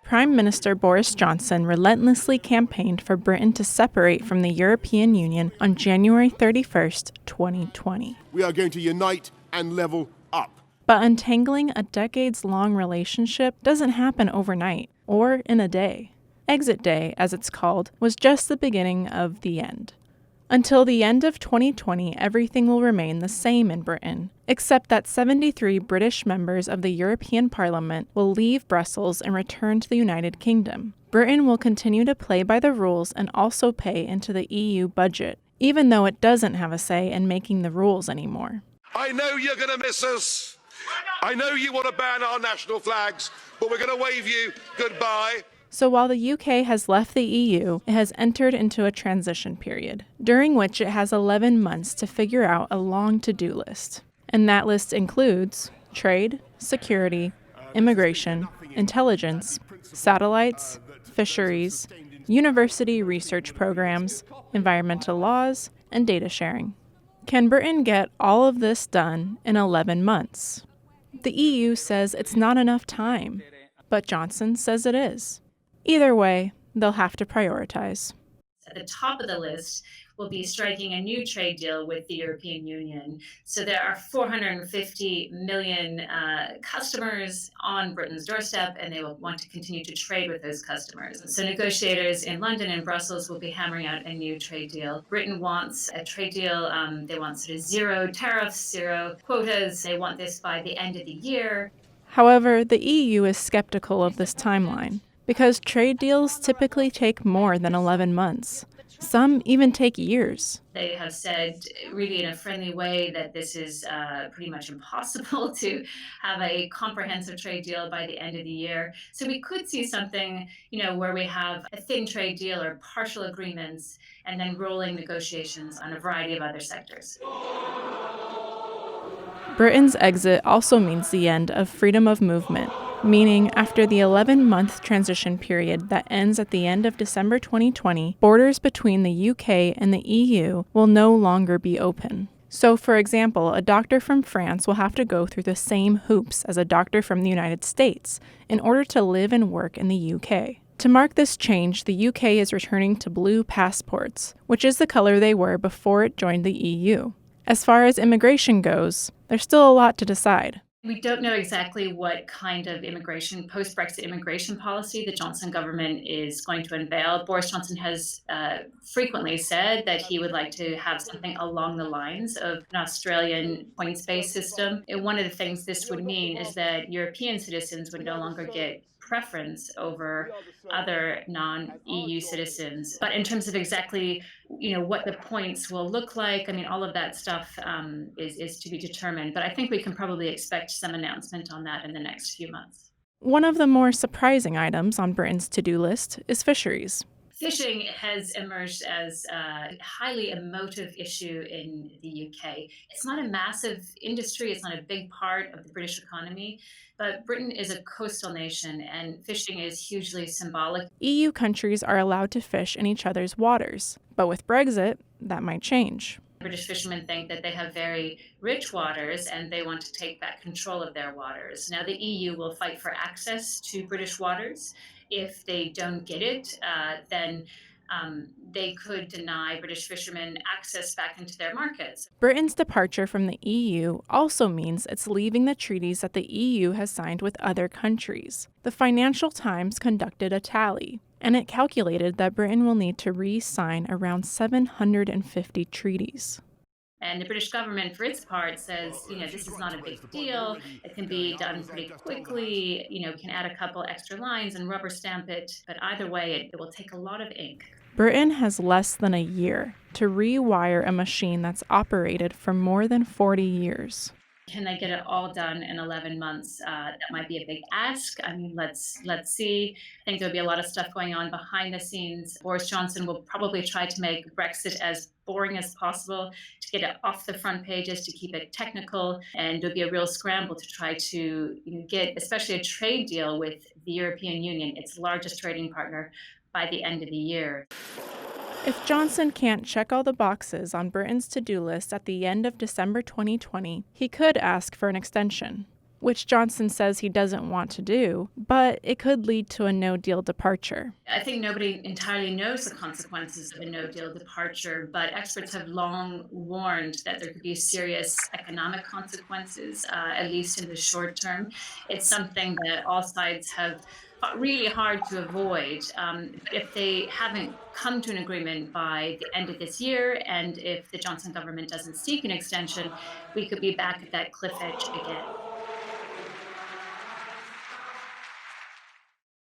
Prime Minister Boris Johnson relentlessly campaigned for Britain to separate from the European Union on January 31st, 2020. We are going to unite and level up. But untangling a decades-long relationship doesn't happen overnight or in a day. Exit Day, as it's called, was just the beginning of the end. Until the end of 2020, everything will remain the same in Britain, except that 73 British members of the European Parliament will leave Brussels and return to the United Kingdom. Britain will continue to play by the rules and also pay into the EU budget, even though it doesn't have a say in making the rules anymore. I know you're going to miss us. I know you want to ban our national flags, but we're going to wave you goodbye. So while the UK has left the EU, it has entered into a transition period, during which it has 11 months to figure out a long to-do list. And that list includes trade, security, immigration, intelligence, satellites, fisheries, university research programs, environmental laws, and data sharing. Can Britain get all of this done in 11 months? The EU says it's not enough time, but Johnson says it is. Either way, they'll have to prioritize. At the top of the list will be striking a new trade deal with the European Union. So there are 450 million customers on Britain's doorstep, and they will want to continue to trade with those customers. So negotiators in London and Brussels will be hammering out a new trade deal. Britain wants a trade deal. They want sort of zero tariffs, zero quotas. They want this by the end of the year. However, the EU is skeptical of this timeline, because trade deals typically take more than 11 months. Some even take years. They have said, really in a friendly way, that this is pretty much impossible to have a comprehensive trade deal by the end of the year. So we could see something, where we have a thin trade deal or partial agreements, and then rolling negotiations on a variety of other sectors. Britain's exit also means the end of freedom of movement, meaning after the 11-month transition period that ends at the end of December 2020, borders between the UK and the EU will no longer be open. So, for example, a doctor from France will have to go through the same hoops as a doctor from the United States in order to live and work in the UK. To mark this change, the UK is returning to blue passports, which is the color they were before it joined the EU. As far as immigration goes, there's still a lot to decide. We don't know exactly what kind of post-Brexit immigration policy the Johnson government is going to unveil. Boris Johnson has frequently said that he would like to have something along the lines of an Australian points-based system. And one of the things this would mean is that European citizens would no longer get preference over other non-EU citizens. But in terms of exactly, what the points will look like, all of that stuff is to be determined. But I think we can probably expect some announcement on that in the next few months. One of the more surprising items on Britain's to-do list is fisheries. Fishing has emerged as a highly emotive issue in the UK. It's not a massive industry, it's not a big part of the British economy, but Britain is a coastal nation and fishing is hugely symbolic. EU countries are allowed to fish in each other's waters, but with Brexit, that might change. British fishermen think that they have very rich waters and they want to take back control of their waters. Now, the EU will fight for access to British waters. If they don't get it, then they could deny British fishermen access back into their markets. Britain's departure from the EU also means it's leaving the treaties that the EU has signed with other countries. The Financial Times conducted a tally, and it calculated that Britain will need to re-sign around 750 treaties. And the British government, for its part, says, this is not a big deal. It can be done pretty quickly. We can add a couple extra lines and rubber stamp it. But either way, it will take a lot of ink. Britain has less than a year to rewire a machine that's operated for more than 40 years. Can they get it all done in 11 months? That might be a big ask. Let's see. I think there'll be a lot of stuff going on behind the scenes. Boris Johnson will probably try to make Brexit as boring as possible, to get it off the front pages, to keep it technical. And there'll be a real scramble to try to get, especially a trade deal with the European Union, its largest trading partner, by the end of the year. If Johnson can't check all the boxes on Britain's to-do list at the end of December 2020, he could ask for an extension. which Johnson says he doesn't want to do, but it could lead to a no deal departure. I think nobody entirely knows the consequences of a no deal departure, but experts have long warned that there could be serious economic consequences, at least in the short term. It's something that all sides have fought really hard to avoid. But if they haven't come to an agreement by the end of this year, and if the Johnson government doesn't seek an extension, we could be back at that cliff edge again.